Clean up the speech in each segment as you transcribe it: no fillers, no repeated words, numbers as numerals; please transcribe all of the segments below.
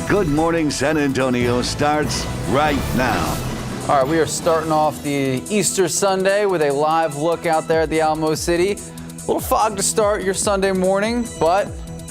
Good Morning San Antonio starts right now. All right, we are starting off the Easter Sunday with a live look out there at the Alamo City. A little fog to start your Sunday morning, but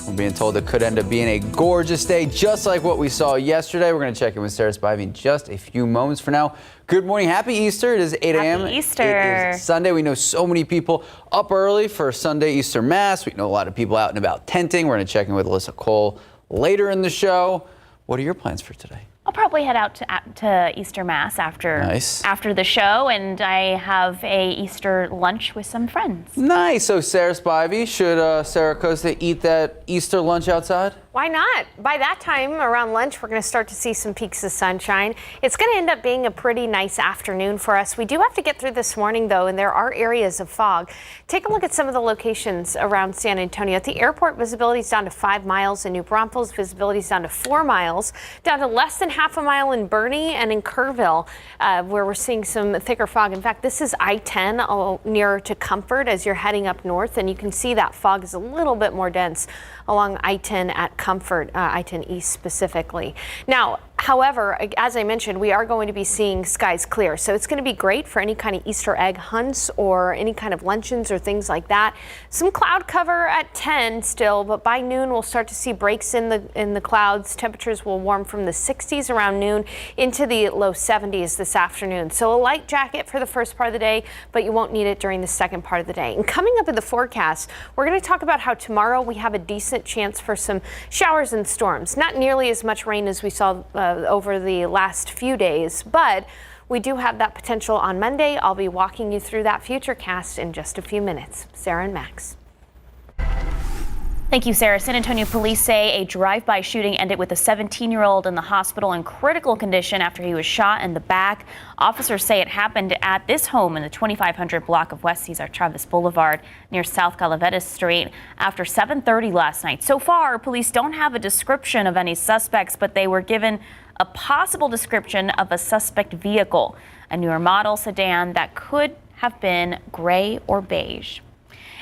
we're being told it could end up being a gorgeous day, just like what we saw yesterday. We're going to check in with Sarah Spivey in just a few moments. For now, good morning. Happy Easter. It is 8 a.m. Happy Easter. It is Sunday. We know so many people up early for Sunday Easter Mass. We know a lot of people out and about tenting. We're going to check in with Alyssa Cole later in the show. What are your plans for today? I'll probably head out to Easter Mass after the show, and I have a Easter lunch with some friends. Nice. So Sarah Spivey, should Sarah Costa eat that Easter lunch outside? Why not? By that time, around lunch, we're going to start to see some peaks of sunshine. It's going to end up being a pretty nice afternoon for us. We do have to get through this morning, though, and there are areas of fog. Take a look at some of the locations around San Antonio. At the airport, visibility is down to 5 miles. In New Braunfels, visibility is down to 4 miles. Down to less than half a mile in Bernie and in Kerrville, where we're seeing some thicker fog. In fact, this is I-10 nearer to Comfort as you're heading up north, and you can see that fog is a little bit more dense along I-10 at Comfort, I-10 East specifically. Now, however, as I mentioned, we are going to be seeing skies clear. So it's going to be great for any kind of Easter egg hunts or any kind of luncheons or things like that. Some cloud cover at 10 still, but by noon we'll start to see breaks in the clouds. Temperatures will warm from the 60s around noon into the low 70s this afternoon. So a light jacket for the first part of the day, but you won't need it during the second part of the day. And coming up in the forecast, we're going to talk about how tomorrow we have a decent chance for some showers and storms. Not nearly as much rain as we saw over the last few days, but we do have that potential on Monday. I'll be walking you through that futurecast in just a few minutes. Sarah and Max. Thank you, Sarah. San Antonio police say a drive-by shooting ended with a 17-year-old in the hospital in critical condition after he was shot in the back. Officers say it happened at this home in the 2500 block of West Cesar Chavez Boulevard near South Calaveras Street after 7:30 last night. So far, police don't have a description of any suspects, but they were given a possible description of a suspect vehicle, a newer model sedan that could have been gray or beige.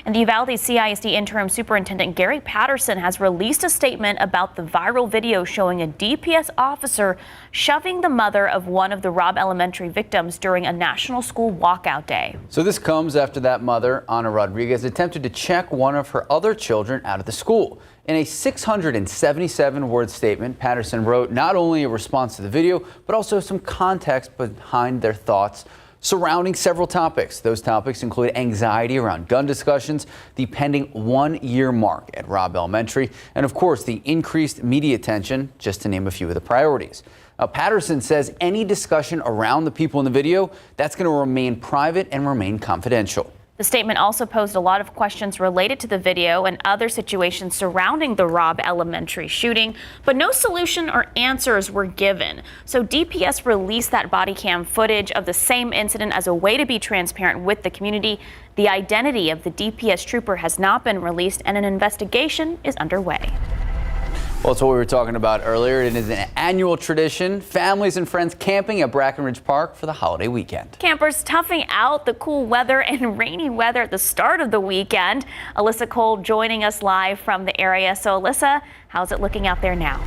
And the Uvalde CISD interim superintendent Gary Patterson has released a statement about the viral video showing a DPS officer shoving the mother of one of the Robb Elementary victims during a national school walkout day. So this comes after that mother, Ana Rodriguez, attempted to check one of her other children out of the school. In a 677-word statement, Patterson wrote not only a response to the video, but also some context behind their thoughts surrounding several topics. Those topics include anxiety around gun discussions, the pending 1-year mark at Robb Elementary, and of course the increased media attention, just to name a few of the priorities. Patterson says any discussion around the people in the video, that's going to remain private and remain confidential. The statement also posed a lot of questions related to the video and other situations surrounding the Robb Elementary shooting, but no solution or answers were given. So DPS released that body cam footage of the same incident as a way to be transparent with the community. The identity of the DPS trooper has not been released, and an investigation is underway. Well, it's what we were talking about earlier. It is an annual tradition. Families and friends camping at Brackenridge Park for the holiday weekend. Campers toughing out the cool weather and rainy weather at the start of the weekend. Alyssa Cole joining us live from the area. So, Alyssa, how's it looking out there now?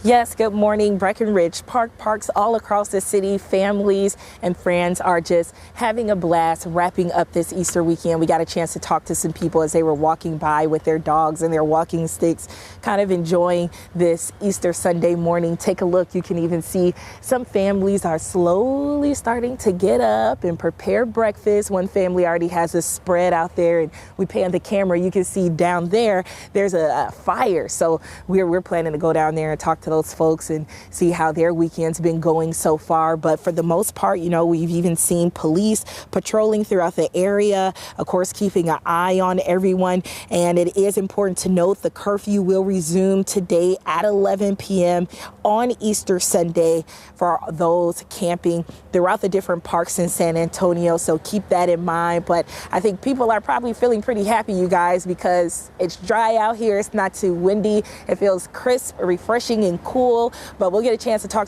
Yes, good morning. Breckenridge Park, parks all across the city, families and friends are just having a blast wrapping up this Easter weekend. We got a chance to talk to some people as they were walking by with their dogs and their walking sticks, kind of enjoying this Easter Sunday morning. Take a look. You can even see some families are slowly starting to get up and prepare breakfast. One family already has a spread out there, and we pan the camera. You can see down there, there's a fire. So we're planning to go down there and talk to those folks and see how their weekend's been going so far. But for the most part, you know, we've even seen police patrolling throughout the area, of course, keeping an eye on everyone. And it is important to note the curfew will resume today at 11 p.m. on Easter Sunday for those camping throughout the different parks in San Antonio. So keep that in mind. But I think people are probably feeling pretty happy, you guys, because it's dry out here. It's not too windy. It feels crisp, refreshing, and cool. But we'll get a chance to talk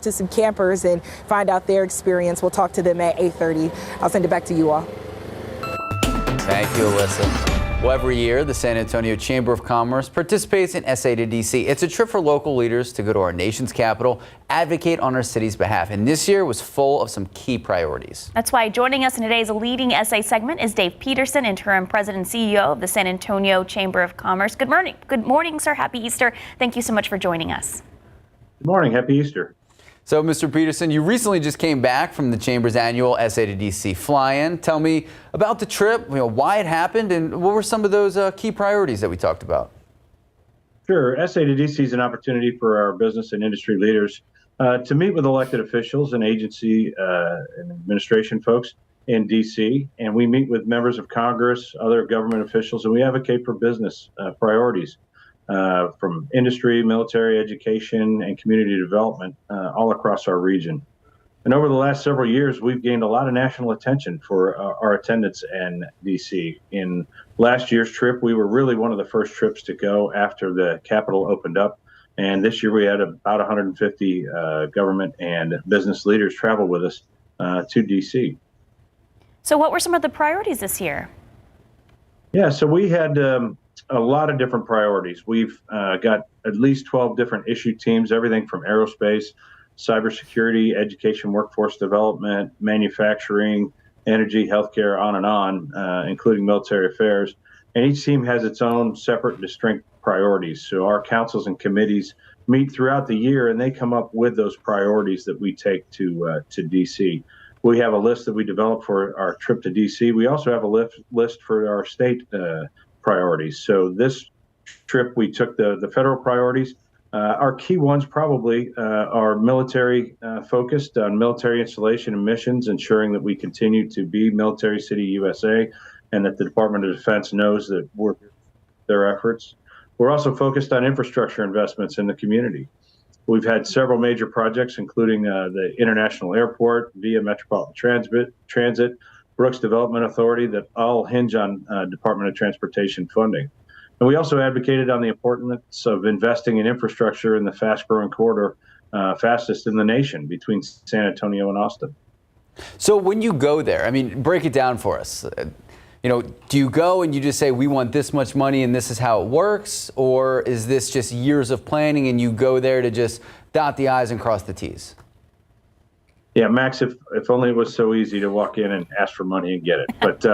to some campers and find out their experience. We'll talk to them at 8:30. I'll send it back to you all. Thank you, Alyssa. Well, every year, the San Antonio Chamber of Commerce participates in SA to DC. It's a trip for local leaders to go to our nation's capital, advocate on our city's behalf. And this year was full of some key priorities. That's why joining us in today's leading SA segment is Dave Peterson, interim president and CEO of the San Antonio Chamber of Commerce. Good morning. Good morning, sir. Happy Easter. Thank you so much for joining us. Good morning. Happy Easter. So, Mr. Peterson, you recently just came back from the Chamber's annual SA to DC fly-in. Tell me about the trip, why it happened, and what were some of those key priorities that we talked about? Sure. SA to DC is an opportunity for our business and industry leaders to meet with elected officials and agency and administration folks in DC. And we meet with members of Congress, other government officials, and we advocate for business priorities. From industry, military, education, and community development all across our region. And over the last several years, we've gained a lot of national attention for our attendance in DC. In last year's trip, we were really one of the first trips to go after the Capitol opened up. And this year we had about 150 government and business leaders travel with us to DC. So what were some of the priorities this year? Yeah, so we had a lot of different priorities. We've got at least 12 different issue teams, everything from aerospace, cybersecurity, education, workforce development, manufacturing, energy, healthcare, on, including military affairs. And each team has its own separate and distinct priorities. So our councils and committees meet throughout the year, and they come up with those priorities that we take to DC. We have a list that we developed for our trip to DC. We also have a list for our state priorities. So this trip, we took the federal priorities. Our key ones probably are military focused on military installation and missions, ensuring that we continue to be Military City USA and that the Department of Defense knows that we're their efforts. We're also focused on infrastructure investments in the community. We've had several major projects, including the International Airport, via Metropolitan Transit, Brooks Development Authority, that all hinge on Department of Transportation funding. And we also advocated on the importance of investing in infrastructure in the fast-growing corridor, fastest in the nation, between San Antonio and Austin. So when you go there, break it down for us. Do you go and you just say, we want this much money and this is how it works? Or is this just years of planning and you go there to just dot the I's and cross the T's? Yeah, Max, if only it was so easy to walk in and ask for money and get it. But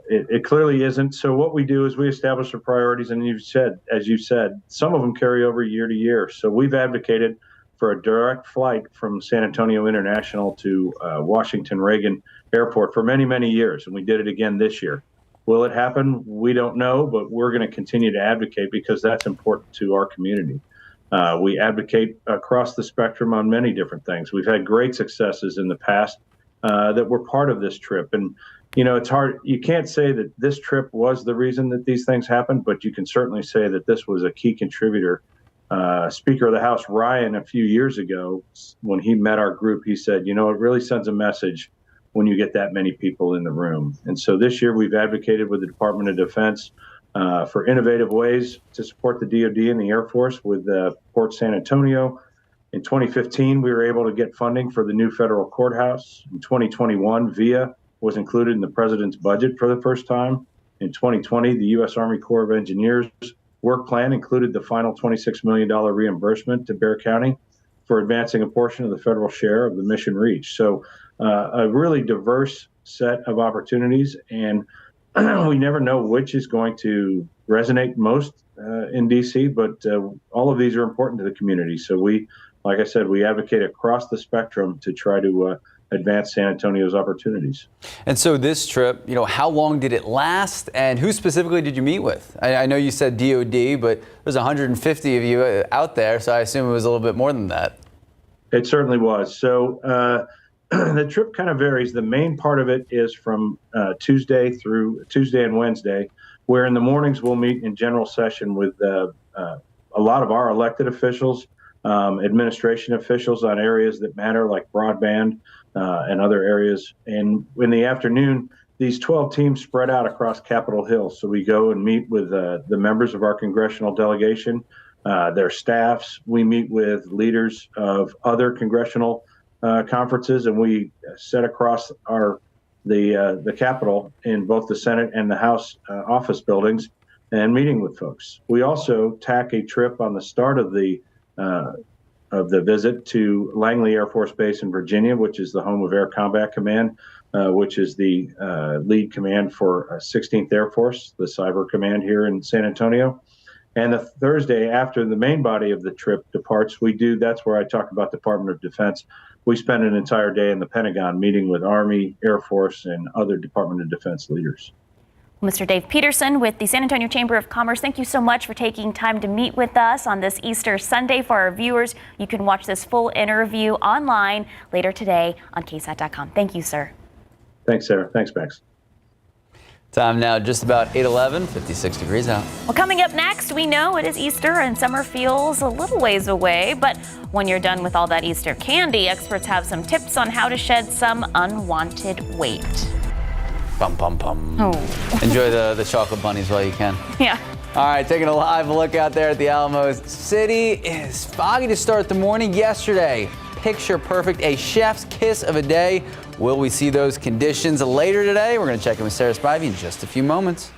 it clearly isn't. So what we do is we establish the priorities, and as you said, some of them carry over year to year. So we've advocated for a direct flight from San Antonio International to Washington Reagan Airport for many, many years, and we did it again this year. Will it happen? We don't know, but we're going to continue to advocate because that's important to our community. We advocate across the spectrum on many different things. We've had great successes in the past that were part of this trip. And, it's hard. You can't say that this trip was the reason that these things happened, but you can certainly say that this was a key contributor. Speaker of the House, Ryan, a few years ago, when he met our group, he said, it really sends a message when you get that many people in the room. And so this year we've advocated with the Department of Defense for innovative ways to support the DoD and the Air Force with Port San Antonio. In 2015, we were able to get funding for the new federal courthouse. In 2021, VIA was included in the president's budget for the first time. In 2020, the U.S. Army Corps of Engineers work plan included the final $26 million reimbursement to Bexar County for advancing a portion of the federal share of the mission reach. So a really diverse set of opportunities, and we never know which is going to resonate most in DC, but all of these are important to the community. So we, like I said, we advocate across the spectrum to try to advance San Antonio's opportunities. And so this trip, how long did it last, and who specifically did you meet with? I know you said DoD, but there's 150 of you out there, so I assume it was a little bit more than that. It certainly was. So the trip kind of varies. The main part of it is from Tuesday and Wednesday, where in the mornings we'll meet in general session with a lot of our elected officials, administration officials on areas that matter, like broadband and other areas. And in the afternoon, these 12 teams spread out across Capitol Hill. So we go and meet with the members of our congressional delegation, their staffs. We meet with leaders of other congressional conferences, and we set across our the Capitol in both the Senate and the House office buildings and meeting with folks. We also tack a trip on the start of the visit to Langley Air Force Base in Virginia, which is the home of Air Combat Command, which is the lead command for 16th Air Force, the cyber command here in San Antonio. And the Thursday after the main body of the trip departs, that's where I talk about Department of Defense. We spend an entire day in the Pentagon meeting with Army, Air Force, and other Department of Defense leaders. Mr. Dave Peterson with the San Antonio Chamber of Commerce, thank you so much for taking time to meet with us on this Easter Sunday. For our viewers, you can watch this full interview online later today on KSAT.com. Thank you, sir. Thanks, Sarah. Thanks, Max. Time now just about 8:11, 56 degrees out. Well, coming up next, we know it is Easter and summer feels a little ways away, but when you're done with all that Easter candy, experts have some tips on how to shed some unwanted weight. Bum, bum, bum. Oh. Enjoy the chocolate bunnies while you can. Yeah. All right, taking a live look out there at the Alamo. City is foggy to start the morning. Yesterday, picture perfect, a chef's kiss of a day. Will we see those conditions later today? We're going to check in with Sarah Spivey in just a few moments.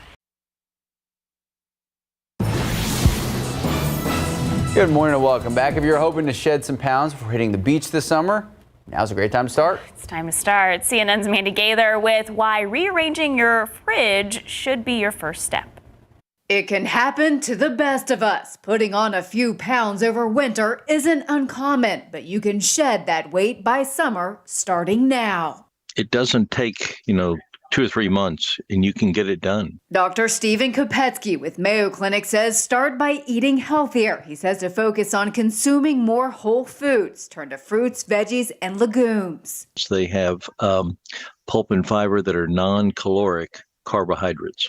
Good morning and welcome back. If you're hoping to shed some pounds before hitting the beach this summer, now's a great time to start. It's time to start. CNN's Mandy Gaither with why rearranging your fridge should be your first step. It can happen to the best of us. Putting on a few pounds over winter isn't uncommon, but you can shed that weight by summer starting now. It doesn't take, 2 or 3 months, and you can get it done. Dr. Stephen Kopetsky with Mayo Clinic says start by eating healthier. He says to focus on consuming more whole foods, turn to fruits, veggies, and legumes. They have pulp and fiber that are non-caloric carbohydrates.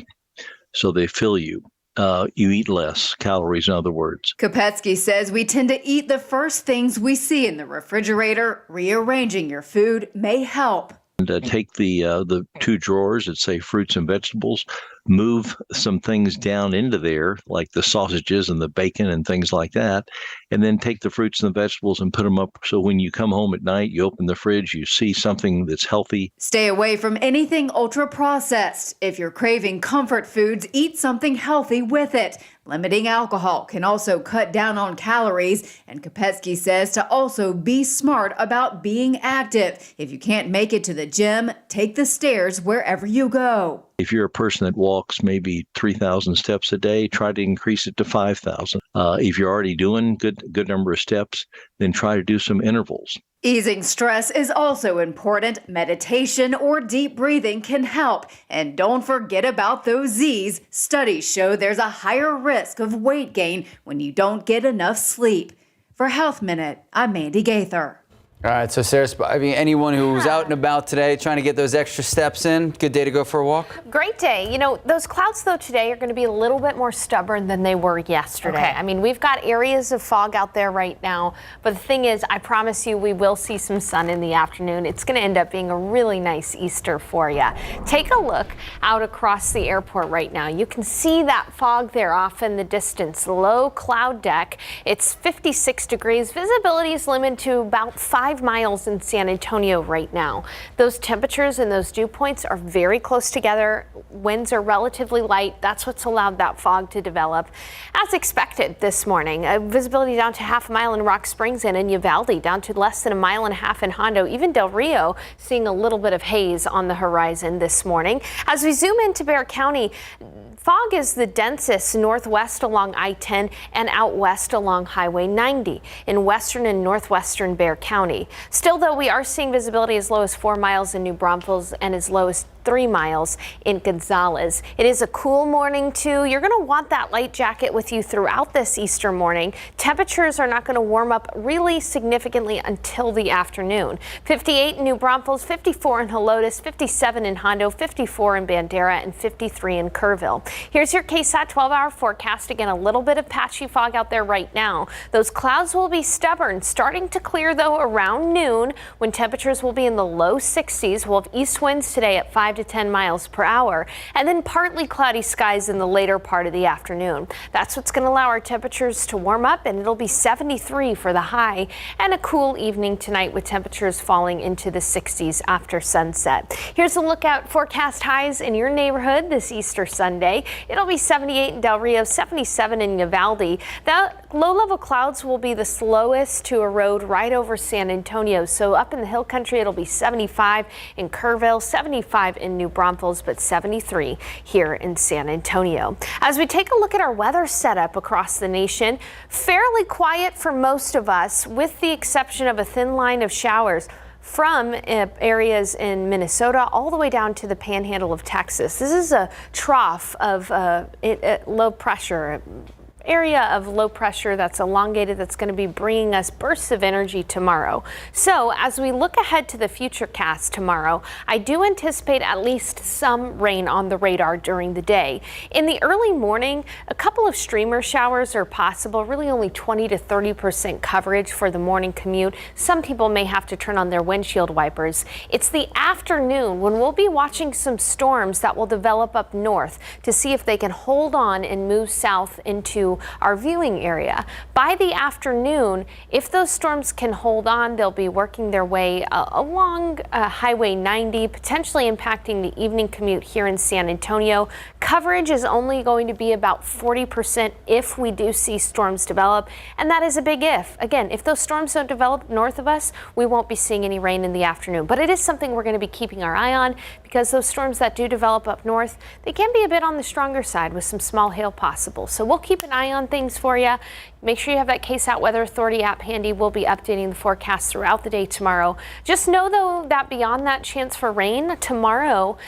So they fill you. You eat less calories, in other words. Kopetsky says we tend to eat the first things we see in the refrigerator. Rearranging your food may help. And take the 2 drawers that say fruits and vegetables, move some things down into there, like the sausages and the bacon and things like that, and then take the fruits and the vegetables and put them up so when you come home at night, you open the fridge, you see something that's healthy. Stay away from anything ultra-processed. If you're craving comfort foods, eat something healthy with it. Limiting alcohol can also cut down on calories, and Kopetsky says to also be smart about being active. If you can't make it to the gym, take the stairs wherever you go. If you're a person that walks maybe 3,000 steps a day, try to increase it to 5,000. If you're already doing good number of steps, then try to do some intervals. Easing stress is also important. Meditation or deep breathing can help. And don't forget about those Z's. Studies show there's a higher risk of weight gain when you don't get enough sleep. For Health Minute, I'm Mandy Gaither. All right, so Sarah, anyone who's out and about today trying to get those extra steps in, good day to go for a walk? Great day. Those clouds, though, today are going to be a little bit more stubborn than they were yesterday. Okay. I mean, we've got areas of fog out there right now, but the thing is, I promise you we will see some sun in the afternoon. It's going to end up being a really nice Easter for you. Take a look out across the airport right now. You can see that fog there off in the distance. Low cloud deck. It's 56 degrees. Visibility is limited to about 5 miles in San Antonio right now. Those temperatures and those dew points are very close together. Winds are relatively light. That's what's allowed that fog to develop. As expected this morning, visibility down to half a mile in Rock Springs and in Uvalde, down to less than a mile and a half in Hondo. Even Del Rio seeing a little bit of haze on the horizon this morning. As we zoom into Bexar County, fog is the densest northwest along I-10 and out west along Highway 90 in western and northwestern Bexar County. Still, though, we are seeing visibility as low as 4 miles in New Braunfels and as low as 3 miles in Gonzales. It is a cool morning, too. You're going to want that light jacket with you throughout this Easter morning. Temperatures are not going to warm up really significantly until the afternoon. 58 in New Braunfels, 54 in Helotes, 57 in Hondo, 54 in Bandera, and 53 in Kerrville. Here's your KSAT 12-hour forecast. Again, a little bit of patchy fog out there right now. Those clouds will be stubborn, starting to clear, though, around noon when temperatures will be in the low 60s. We'll have east winds today at 5 5 to 10 miles per hour, and then partly cloudy skies in the later part of the afternoon. That's what's going to allow our temperatures to warm up, and it'll be 73 for the high, and a cool evening tonight with temperatures falling into the 60s after sunset. Here's a look at forecast highs in your neighborhood this Easter Sunday. It'll be 78 in Del Rio, 77 in Uvalde. That low-level clouds will be the slowest to erode right over San Antonio. So up in the hill country, it'll be 75 in Kerrville, 75 in New Braunfels, but 73 here in San Antonio. As we take a look at our weather setup across the nation, fairly quiet for most of us, with the exception of a thin line of showers from areas in Minnesota all the way down to the panhandle of Texas. This is a trough of low pressure. Area of low pressure that's elongated, that's going to be bringing us bursts of energy tomorrow. So as we look ahead to the futurecast tomorrow, I do anticipate at least some rain on the radar during the day. In the early morning, a couple of streamer showers are possible, really only 20 to 30% coverage for the morning commute. Some people may have to turn on their windshield wipers. It's the afternoon when we'll be watching some storms that will develop up north to see if they can hold on and move south into our viewing area. By the afternoon, if those storms can hold on, they'll be working their way along Highway 90, potentially impacting the evening commute here in San Antonio. Coverage is only going to be about 40% if we do see storms develop, and that is a big if. Again, if those storms don't develop north of us, we won't be seeing any rain in the afternoon, but it is something we're going to be keeping our eye on, because those storms that do develop up north, they can be a bit on the stronger side with some small hail possible. So we'll keep an eye on things for you. Make sure you have that KSAT Weather Authority app handy. We'll be updating the forecast throughout the day tomorrow. Just know, though, that beyond that chance for rain tomorrow,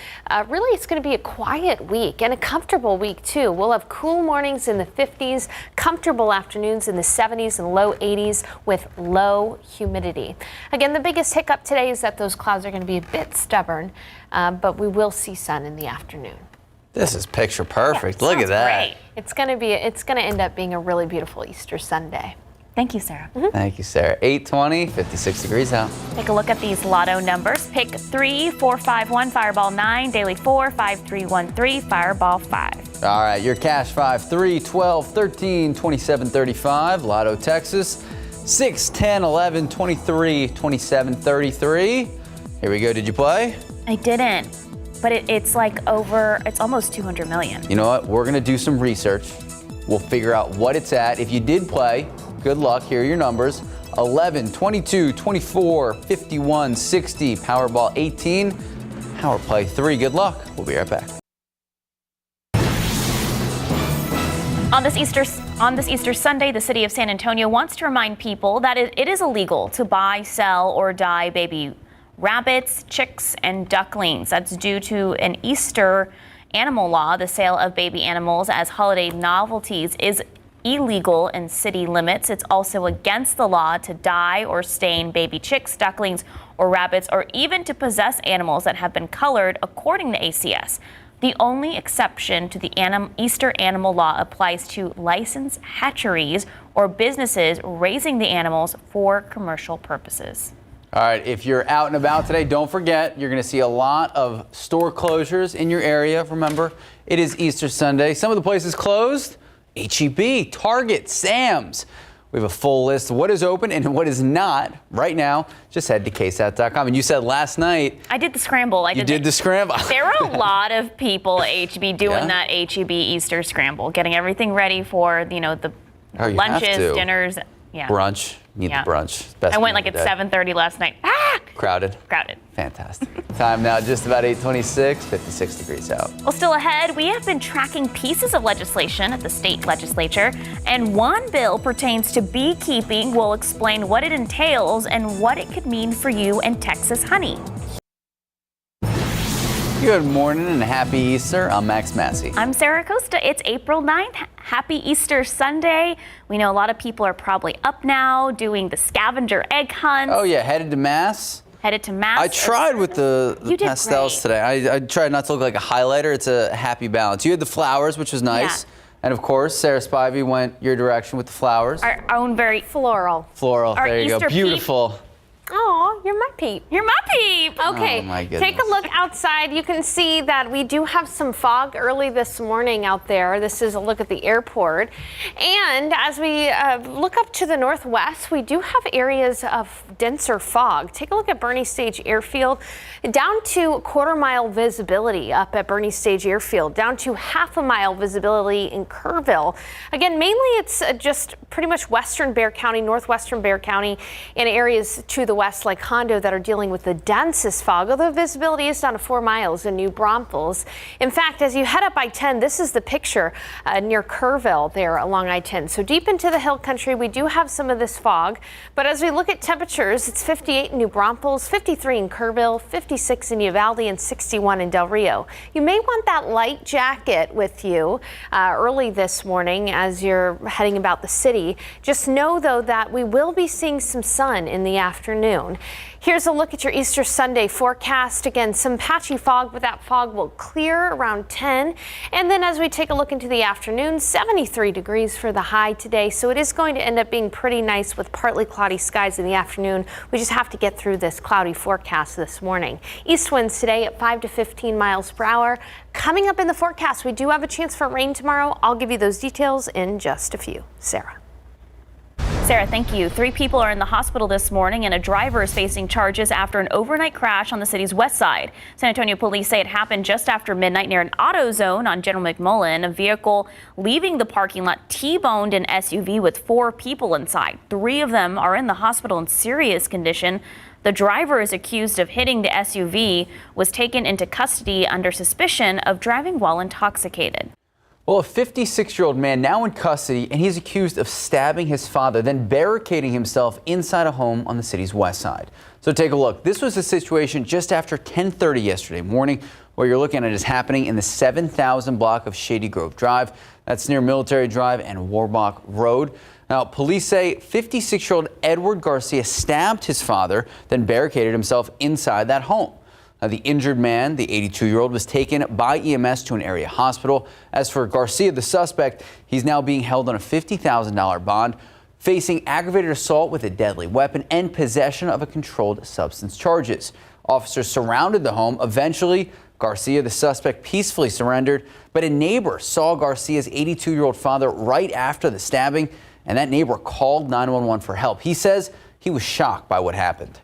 really it's going to be a quiet week and a comfortable week, too. We'll have cool mornings in the 50s, comfortable afternoons in the 70s and low 80s with low humidity. Again, the biggest hiccup today is that those clouds are going to be a bit stubborn, but we will see sun in the afternoon. This is picture perfect. Yeah, look at that. Great. It's going to end up being a really beautiful Easter Sunday. Thank you, Sarah. Thank you, Sarah. 8:20, 56 degrees out. Take a look at these lotto numbers. Pick 3, 4, 5, 1, Fireball 9, Daily 4, 5, 3, 1, 3, Fireball 5. All right, your cash 5, 3, 12, 13, 27, 35. Lotto Texas 6, 10, 11, 23, 27, 33. Here we go. Did you play? I didn't. But it's almost 200 million. You know what? We're going to do some research. We'll figure out what it's at. If you did play, good luck. Here are your numbers. 11, 22, 24, 51, 60, Powerball 18, Power Play 3. Good luck. We'll be right back. On this Easter Sunday, the city of San Antonio wants to remind people that it is illegal to buy, sell, or dye baby rabbits, chicks, and ducklings. That's due to an Easter animal law. The sale of baby animals as holiday novelties is illegal in city limits. It's also against the law to dye or stain baby chicks, ducklings, or rabbits, or even to possess animals that have been colored, according to ACS. The only exception to the Easter animal law applies to licensed hatcheries or businesses raising the animals for commercial purposes. All right, if you're out and about today, don't forget, you're going to see a lot of store closures in your area. Remember, it is Easter Sunday. Some of the places closed: H-E-B, Target, Sam's. We have a full list of what is open and what is not right now. Just head to KSAT.com. And you said last night... I did the scramble. You did the scramble. There were a lot of people at H-E-B doing that H-E-B Easter scramble, getting everything ready for, the lunches, dinners. Yeah. Brunch. Need the brunch. Best I went at 7:30 last night. Crowded. Fantastic. Time now just about 8:26, 56 degrees out. Well, still ahead, we have been tracking pieces of legislation at the state legislature, and one bill pertains to beekeeping. We'll explain what it entails and what it could mean for you and Texas honey. Good morning and happy Easter. I'm Max Massey. I'm Sarah Costa. It's April 9th. Happy Easter Sunday. We know a lot of people are probably up now doing the scavenger egg hunt. Oh, yeah. Headed to Mass. I tried with the pastels today. I tried not to look like a highlighter. It's a happy balance. You had the flowers, which was nice. Yeah. And of course, Sarah Spivey went your direction with the flowers. Our own very floral. There you Easter go. Beautiful. Oh, you're my peep. You're my peep. Okay, Oh, my goodness. take a look outside. You can see that we do have some fog early this morning out there. This is a look at the airport. And as we look up to the northwest, we do have areas of denser fog. Take a look at Bernie Stage Airfield. Down to quarter-mile visibility up at Bernie Stage Airfield. Down to half-a-mile visibility in Kerrville. Again, mainly it's just pretty much western Bexar County, northwestern Bexar County, and areas to the west like Hondo that are dealing with the densest fog, although visibility is down to 4 miles in New Braunfels. In fact, as you head up I-10, this is the picture near Kerrville there along I-10. So deep into the hill country, we do have some of this fog, but as we look at temperatures, it's 58 in New Braunfels, 53 in Kerrville, 56 in Uvalde, and 61 in Del Rio. You may want that light jacket with you early this morning as you're heading about the city. Just know, though, that we will be seeing some sun in the afternoon. Here's a look at your Easter Sunday forecast. Again, some patchy fog, but that fog will clear around 10. And then as we take a look into the afternoon, 73 degrees for the high today. So it is going to end up being pretty nice with partly cloudy skies in the afternoon. We just have to get through this cloudy forecast this morning. East winds today at 5 to 15 miles per hour. Coming up in the forecast, we do have a chance for rain tomorrow. I'll give you those details in just a few. Sarah. Sarah, thank you. 3 people are in the hospital this morning and a driver is facing charges after an overnight crash on the city's west side. San Antonio police say it happened just after midnight near an auto zone on General McMullen. A vehicle leaving the parking lot T-boned an SUV with 4 people inside. 3 of them are in the hospital in serious condition. The driver is accused of hitting the SUV, was taken into custody under suspicion of driving while intoxicated. Well, a 56-year-old man now in custody, and he's accused of stabbing his father, then barricading himself inside a home on the city's west side. So take a look. This was a situation just after 10:30 yesterday morning. What you're looking at is happening in the 7,000 block of Shady Grove Drive. That's near Military Drive and Warbach Road. Now, police say 56-year-old Edward Garcia stabbed his father, then barricaded himself inside that home. Now, the injured man, the 82-year-old, was taken by EMS to an area hospital. As for Garcia, the suspect, he's now being held on a $50,000 bond, facing aggravated assault with a deadly weapon and possession of a controlled substance charges. Officers surrounded the home. Eventually, Garcia, the suspect, peacefully surrendered, but a neighbor saw Garcia's 82-year-old father right after the stabbing, and that neighbor called 911 for help. He says he was shocked by what happened.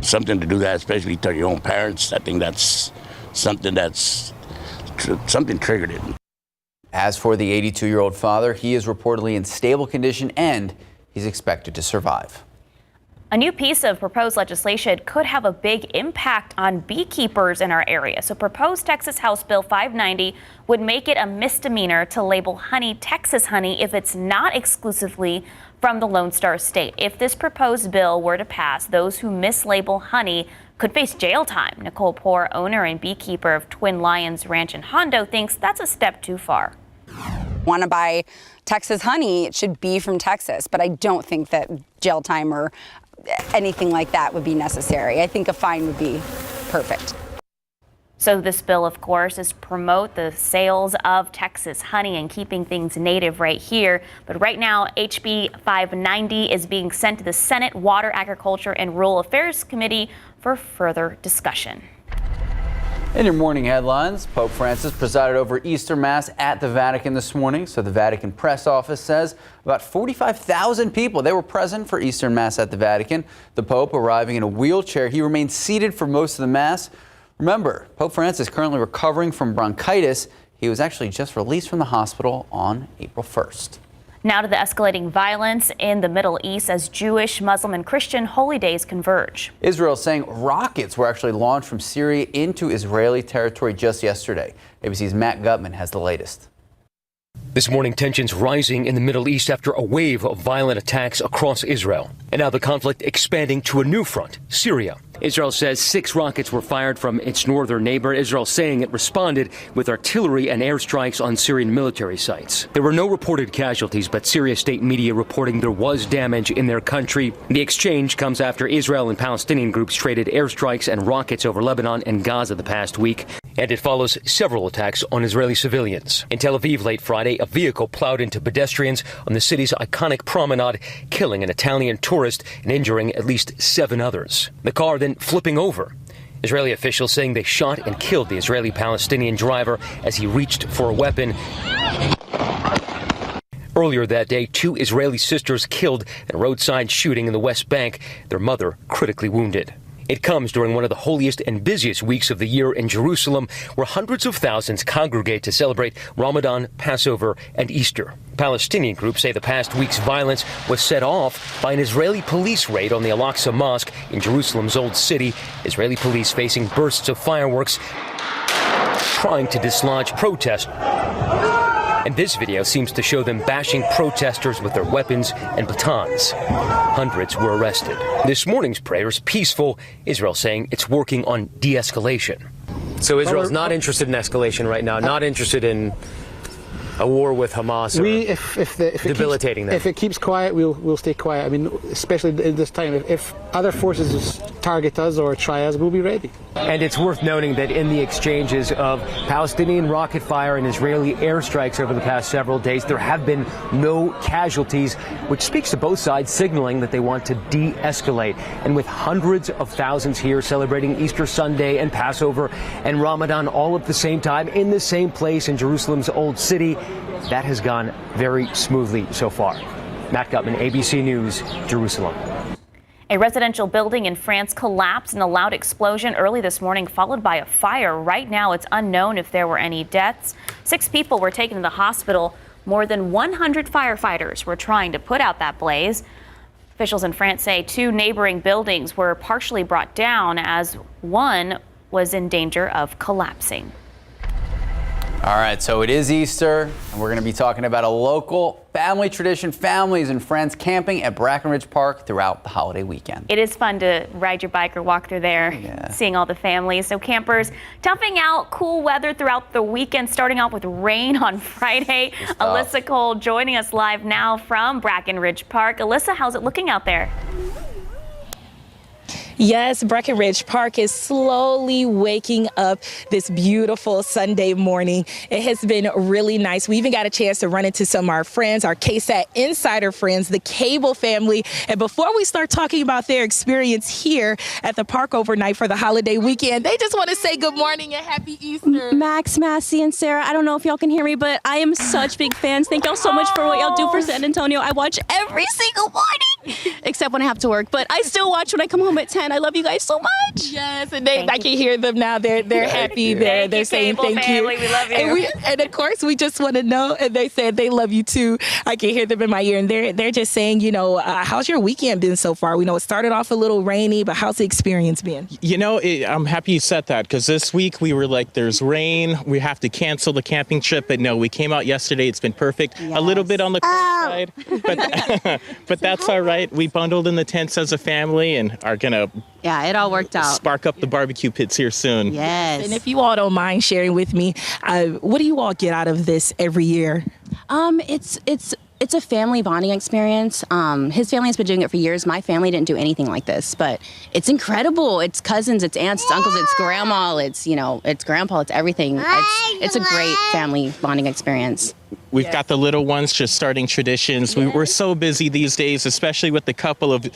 Something to do that, especially to your own parents, I think that's something something triggered it. As for the 82-year-old father, he is reportedly in stable condition and he's expected to survive. A new piece of proposed legislation could have a big impact on beekeepers in our area. So proposed Texas House Bill 590 would make it a misdemeanor to label honey Texas honey if it's not exclusively from the Lone Star State. If this proposed bill were to pass, those who mislabel honey could face jail time. Nicole Poor, owner and beekeeper of Twin Lions Ranch in Hondo, thinks that's a step too far. Want to buy Texas honey, it should be from Texas, but I don't think that jail time or anything like that would be necessary. I think a fine would be perfect. So this bill, of course, is promote the sales of Texas honey and keeping things native right here. But right now, HB 590 is being sent to the Senate Water, Agriculture and Rural Affairs Committee for further discussion. In your morning headlines, Pope Francis presided over Easter Mass at the Vatican this morning. So the Vatican press office says about 45,000 people, they were present for Easter Mass at the Vatican. The Pope arriving in a wheelchair. He remained seated for most of the Mass. Remember, Pope Francis currently recovering from bronchitis. He was actually just released from the hospital on April 1st. Now to the escalating violence in the Middle East as Jewish, Muslim and Christian holy days converge. Israel saying rockets were actually launched from Syria into Israeli territory just yesterday. ABC's Matt Gutman has the latest. This morning, tensions rising in the Middle East after a wave of violent attacks across Israel. And now the conflict expanding to a new front, Syria. Israel says 6 rockets were fired from its northern neighbor. Israel saying it responded with artillery and airstrikes on Syrian military sites. There were no reported casualties, but Syria state media reporting there was damage in their country. The exchange comes after Israel and Palestinian groups traded airstrikes and rockets over Lebanon and Gaza the past week. And it follows several attacks on Israeli civilians. In Tel Aviv late Friday, a vehicle plowed into pedestrians on the city's iconic promenade, killing an Italian tourist and injuring at least 7 others. The car then flipping over. Israeli officials saying they shot and killed the Israeli-Palestinian driver as he reached for a weapon. Earlier that day, 2 Israeli sisters killed in a roadside shooting in the West Bank, their mother critically wounded. It comes during one of the holiest and busiest weeks of the year in Jerusalem, where hundreds of thousands congregate to celebrate Ramadan, Passover, and Easter. Palestinian groups say the past week's violence was set off by an Israeli police raid on the Al-Aqsa Mosque in Jerusalem's Old City. Israeli police facing bursts of fireworks, trying to dislodge protesters. And this video seems to show them bashing protesters with their weapons and batons. Hundreds were arrested. This morning's prayer is peaceful, Israel saying it's working on de-escalation. So Israel's not interested in escalation right now, not interested in a war with Hamas or debilitating them. If it keeps quiet, we'll stay quiet. I mean, especially in this time, if other forces target us or try us, we'll be ready. And it's worth noting that in the exchanges of Palestinian rocket fire and Israeli airstrikes over the past several days, there have been no casualties, which speaks to both sides signaling that they want to de-escalate. And with hundreds of thousands here celebrating Easter Sunday and Passover and Ramadan all at the same time in the same place in Jerusalem's Old City, that has gone very smoothly so far. Matt Gutman, ABC News, Jerusalem. A residential building in France collapsed in a loud explosion early this morning, followed by a fire. Right now, it's unknown if there were any deaths. 6 people were taken to the hospital. More than 100 firefighters were trying to put out that blaze. Officials in France say 2 neighboring buildings were partially brought down as one was in danger of collapsing. All right, so it is Easter, and we're going to be talking about a local family tradition, families and friends camping at Brackenridge Park throughout the holiday weekend. It is fun to ride your bike or walk through there, seeing all the families. So campers toughing out cool weather throughout the weekend, starting off with rain on Friday. Alyssa Cole joining us live now from Brackenridge Park. Alyssa, how's it looking out there? Yes, Brackenridge Park is slowly waking up this beautiful Sunday morning. It has been really nice. We even got a chance to run into some of our friends, our KSAT insider friends, the Cable family. And before we start talking about their experience here at the park overnight for the holiday weekend, they just want to say good morning and happy Easter. Max, Massey, and Sarah, I don't know if y'all can hear me, but I am such big fans. Thank y'all so much for what y'all do for San Antonio. I watch every single morning, except when I have to work, but I still watch when I come home at 10. I love you guys so much. Yes, and I can hear them now. They're happy. They're saying thank you. We love you. And of course, we just want to know. And they said they love you too. I can hear them in my ear, and they're just saying, how's your weekend been so far? We know it started off a little rainy, but how's the experience been? I'm happy you said that, because this week we were like, there's rain. We have to cancel the camping trip, but no, we came out yesterday. It's been perfect. Yes. A little bit on the cold side, but that's all right. We bundled in the tents as a family and are gonna. Yeah, it all worked out. Spark up the barbecue pits here soon. Yes. And if you all don't mind sharing with me, what do you all get out of this every year? It's a family bonding experience. His family has been doing it for years. My family didn't do anything like this, but it's incredible. It's cousins, it's aunts, it's uncles, it's grandma, it's grandpa, it's everything. It's a great family bonding experience. We've got the little ones just starting traditions. We're so busy these days, especially with the couple of,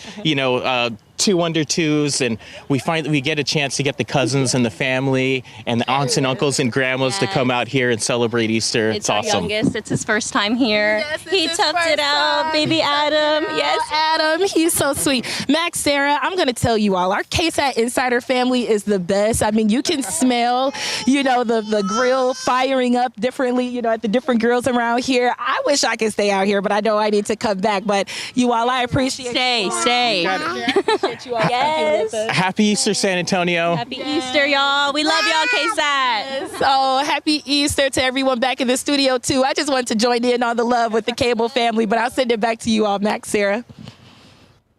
2 under 2s, and we find that we get a chance to get the cousins and the family and the aunts and uncles and grandmas to come out here and celebrate Easter. It's awesome. Our youngest. It's his first time here. Yes, he toughed it out. Baby Adam. Yes, Adam. He's so sweet. Max, Sarah, I'm going to tell you all, our KSAT insider family is the best. I mean, you can smell, the grill firing up differently, at the different grills around here. I wish I could stay out here, but I know I need to come back. But you all, I appreciate you. Stay. Yes. Happy Easter, San Antonio. Happy Easter, y'all. We love y'all, KSAT. So happy Easter to everyone back in the studio, too. I just wanted to join in on the love with the Cable family, but I'll send it back to you all, Max, Sarah.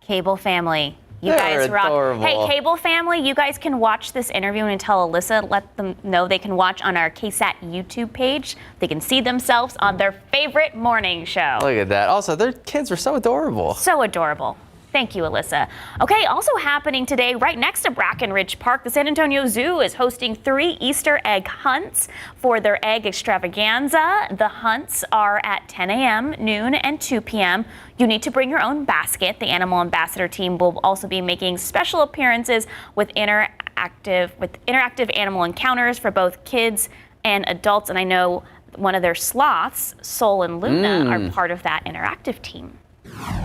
Cable family. You guys rock. Adorable. Hey, Cable family, you guys can watch this interview and tell Alyssa, let them know they can watch on our KSAT YouTube page. They can see themselves on their favorite morning show. Look at that. Also, their kids are so adorable. So adorable. Thank you, Alyssa. Okay, also happening today, right next to Brackenridge Park, the San Antonio Zoo is hosting 3 Easter egg hunts for their egg extravaganza. The hunts are at 10 a.m., noon, and 2 p.m. You need to bring your own basket. The Animal Ambassador team will also be making special appearances with interactive animal encounters for both kids and adults. And I know one of their sloths, Sol and Luna, are part of that interactive team.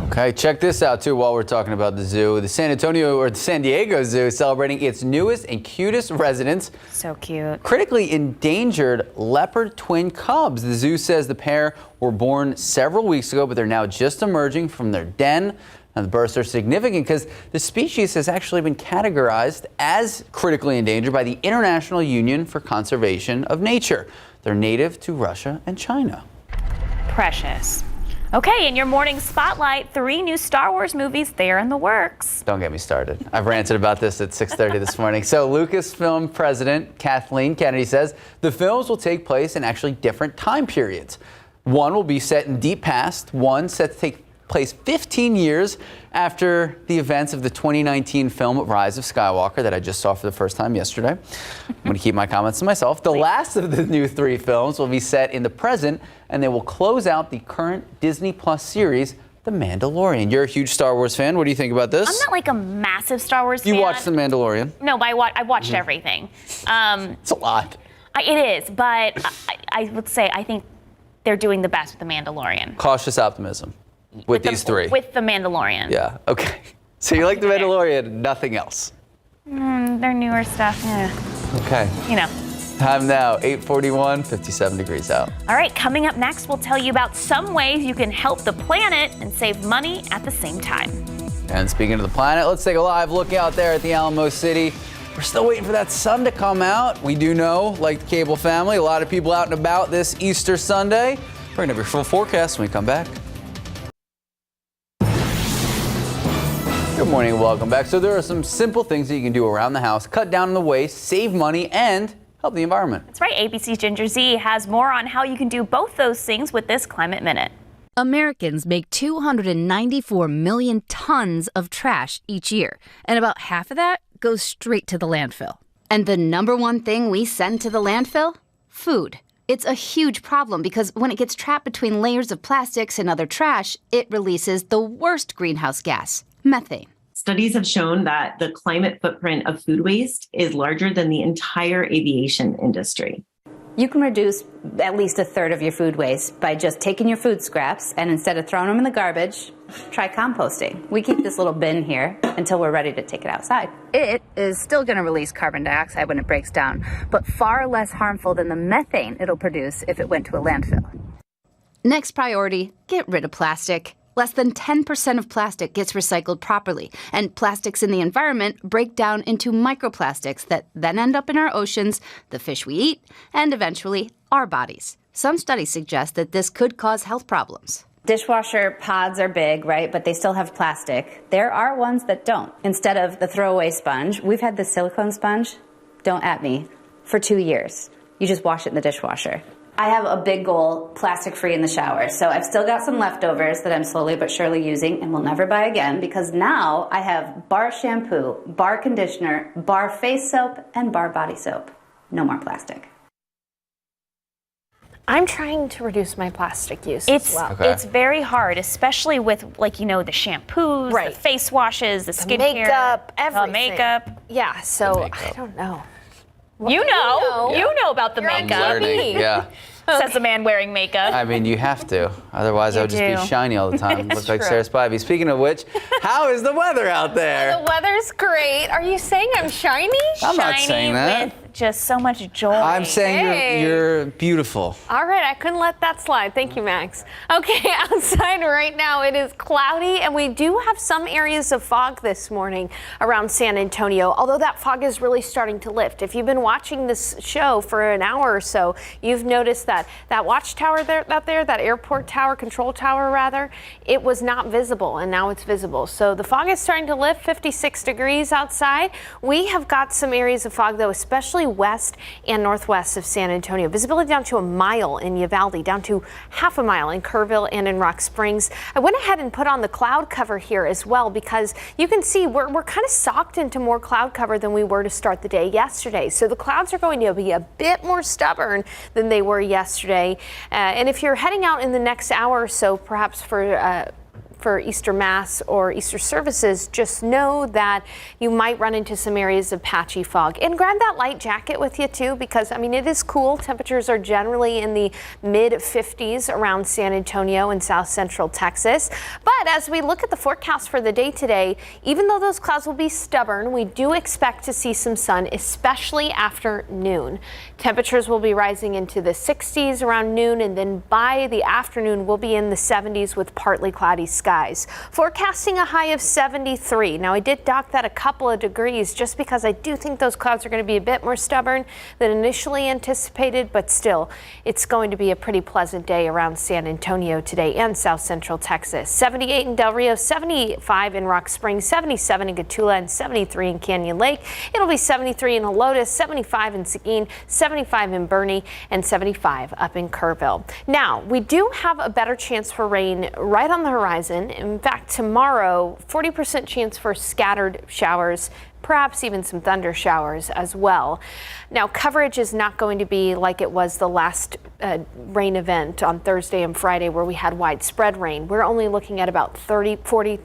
Okay, check this out too while we're talking about the zoo. The San Diego Zoo is celebrating its newest and cutest residents. So cute. Critically endangered leopard twin cubs. The zoo says the pair were born several weeks ago, but they're now just emerging from their den. Now, the births are significant because the species has actually been categorized as critically endangered by the International Union for Conservation of Nature. They're native to Russia and China. Precious. Okay, in your morning spotlight, 3 new Star Wars movies, they're in the works. Don't get me started. I've ranted about this at 6:30 this morning. So Lucasfilm president Kathleen Kennedy says the films will take place in actually different time periods. One will be set in deep past, one set to take place 15 years after the events of the 2019 film Rise of Skywalker that I just saw for the first time yesterday. I'm going to keep my comments to myself. The last of the new 3 films will be set in the present, and they will close out the current Disney Plus series, The Mandalorian. You're a huge Star Wars fan. What do you think about this? I'm not like a massive Star Wars fan. You watched The Mandalorian? No, but I watched everything. It's a lot. It is, but I would say I think they're doing the best with The Mandalorian. Cautious optimism. With these 3? With The Mandalorian. Yeah, okay. So you like The Mandalorian, nothing else? Their newer stuff, yeah. Okay. You know. Time now, 8:41, 57 degrees out. All right, coming up next, we'll tell you about some ways you can help the planet and save money at the same time. And speaking of the planet, let's take a live look out there at the Alamo City. We're still waiting for that sun to come out. We do know, like the Cable family, a lot of people out and about this Easter Sunday. Bring up your full forecast when we come back. Good morning and welcome back. So there are some simple things that you can do around the house, cut down on the waste, save money, and help the environment. That's right. ABC's Ginger Z has more on how you can do both those things with this Climate Minute. Americans make 294 million tons of trash each year, and about half of that goes straight to the landfill. And the number one thing we send to the landfill? Food. It's a huge problem because when it gets trapped between layers of plastics and other trash, it releases the worst greenhouse gas, methane. Studies have shown that the climate footprint of food waste is larger than the entire aviation industry. You can reduce at least a third of your food waste by just taking your food scraps and instead of throwing them in the garbage, try composting. We keep this little bin here until we're ready to take it outside. It is still going to release carbon dioxide when it breaks down, but far less harmful than the methane it'll produce if it went to a landfill. Next priority, get rid of plastic. Less than 10% of plastic gets recycled properly, and plastics in the environment break down into microplastics that then end up in our oceans, the fish we eat, and eventually our bodies. Some studies suggest that this could cause health problems. Dishwasher pods are big, right? But they still have plastic. There are ones that don't. Instead of the throwaway sponge, we've had the silicone sponge, don't at me, for 2 years. You just wash it in the dishwasher. I have a big goal, plastic-free in the shower. So I've still got some leftovers that I'm slowly but surely using and will never buy again because now I have bar shampoo, bar conditioner, bar face soap, and bar body soap. No more plastic. I'm trying to reduce my plastic use It's as well. It's very hard, especially with the shampoos, the face washes, the skincare, makeup, everything. the makeup. Yeah, so I don't know. You know about the makeup. I'm learning, yeah. Says the man wearing makeup. I mean, you have to. Otherwise, I would just be shiny all the time. Look like Sarah Spivey. Speaking of which, how is the weather out there? The weather's great. Are you saying I'm shiny? I'm not saying that. With just so much joy. I'm saying you're beautiful. All right, I couldn't let that slide. Thank you, Max. Okay, outside right now it is cloudy, and we do have some areas of fog this morning around San Antonio, although that fog is really starting to lift. If you've been watching this show for an hour or so, you've noticed that watchtower out there, that airport tower, control tower rather, it was not visible, and now it's visible. So the fog is starting to lift, 56 degrees outside. We have got some areas of fog, though, especially especially west and northwest of San Antonio. Visibility down to a mile in Uvalde, down to half a mile in Kerrville and in Rock Springs. I went ahead and put on the cloud cover here as well because you can see we're kind of socked into more cloud cover than we were to start the day yesterday. So the clouds are going to be a bit more stubborn than they were yesterday. And if you're heading out in the next hour or so, perhaps for Easter Mass or Easter services, just know that you might run into some areas of patchy fog. And grab that light jacket with you too, because I mean, it is cool. Temperatures are generally in the mid 50s around San Antonio and south central Texas. But as we look at the forecast for the day today, even though those clouds will be stubborn, we do expect to see some sun, especially after noon. Temperatures will be rising into the 60s around noon, and then by the afternoon we'll be in the 70s with partly cloudy skies. Forecasting a high of 73. Now I did dock that a couple of degrees just because I do think those clouds are going to be a bit more stubborn than initially anticipated, but still it's going to be a pretty pleasant day around San Antonio today and south central Texas. 78 in Del Rio, 75 in Rock Springs, 77 in Gatula, and 73 in Canyon Lake. It'll be 73 in Helotes, 75 in Seguin, 75 in Boerne, and 75 up in Kerrville. Now we do have a better chance for rain right on the horizon. In fact, tomorrow, 40% chance for scattered showers, perhaps even some thunder showers as well. Now, coverage is not going to be like it was the last rain event on Thursday and Friday where we had widespread rain. We're only looking at about 40%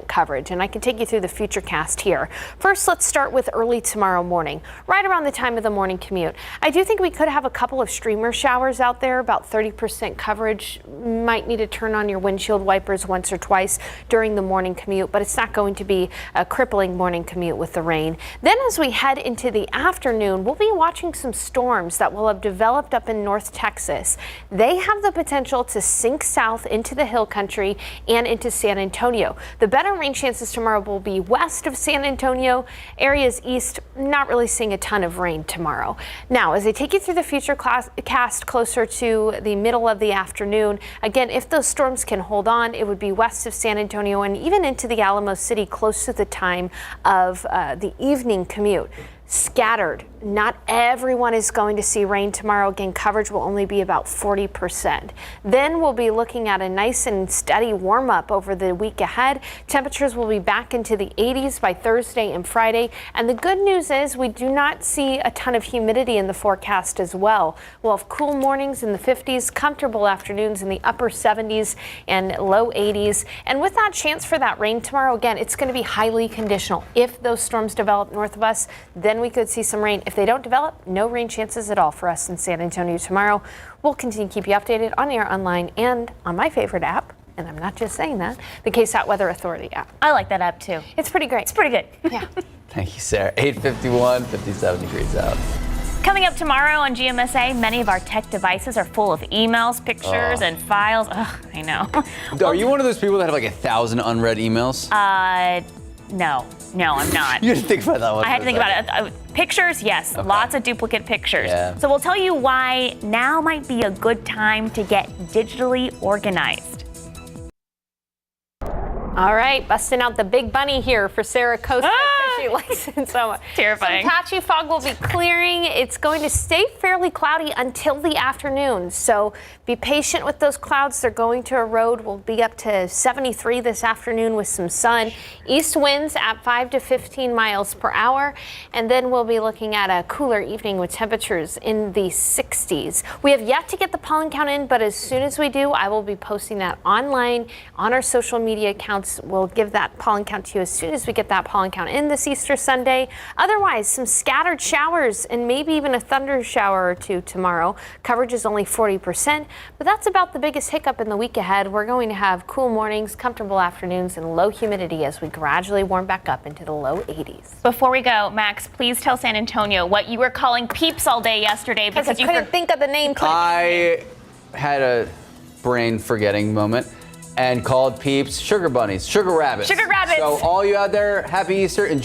coverage, and I can take you through the future cast here. First, let's start with early tomorrow morning, right around the time of the morning commute. I do think we could have a couple of streamer showers out there, about 30% coverage. Might need to turn on your windshield wipers once or twice during the morning commute, but it's not going to be a crippling morning commute with the rain. Then as we head into the afternoon, we'll be watching some storms that will have developed up in North Texas. They have the potential to sink south into the hill country and into San Antonio. The better rain chances tomorrow will be west of San Antonio. Areas east, not really seeing a ton of rain tomorrow. Now, as I take you through the future cast closer to the middle of the afternoon, again, if those storms can hold on, it would be west of San Antonio and even into the Alamo City close to the time of the evening commute. Scattered. Not everyone is going to see rain tomorrow. Again, coverage will only be about 40%. Then we'll be looking at a nice and steady warm up over the week ahead. Temperatures will be back into the 80s by Thursday and Friday. And the good news is we do not see a ton of humidity in the forecast as well. We'll have cool mornings in the 50s, comfortable afternoons in the upper 70s and low 80s. And with that chance for that rain tomorrow, again, it's going to be highly conditional. If those storms develop north of us, then we could see some rain. If they don't develop, no rain chances at all for us in San Antonio tomorrow. We'll continue to keep you updated on air, online, and on my favorite app. And I'm not just saying that, the KSAT Weather Authority app. I like that app too. It's pretty great. It's pretty good. Yeah. Thank you, Sarah. 8:51, 57 degrees out. Coming up tomorrow on GMSA, many of our tech devices are full of emails, pictures, and files. Ugh, I know. Are you one of those people that have like 1,000 unread emails? No, I'm not. You didn't think about that one. I had to think about it. Pictures, yes, Okay. lots of duplicate pictures. Yeah. So we'll tell you why now might be a good time to get digitally organized. All right, busting out the big bunny here for Sarah Costa. She likes it so much. Terrifying. Some patchy fog will be clearing. It's going to stay fairly cloudy until the afternoon. So be patient with those clouds. They're going to erode. We'll be up to 73 this afternoon with some sun. East winds at 5 to 15 miles per hour. And then we'll be looking at a cooler evening with temperatures in the 60s. We have yet to get the pollen count in, but as soon as we do, I will be posting that online on our social media accounts. We'll give that pollen count to you as soon as we get that pollen count in this Easter Sunday. Otherwise, some scattered showers and maybe even a thunder shower or two tomorrow. Coverage is only 40%, but that's about the biggest hiccup in the week ahead. We're going to have cool mornings, comfortable afternoons, and low humidity as we gradually warm back up into the low 80s. Before we go, Max, please tell San Antonio what you were calling peeps all day yesterday because you couldn't think of the name. I had a brain forgetting moment and called peeps sugar bunnies, sugar rabbits. Sugar rabbits. So all you out there, happy Easter. Enjoy.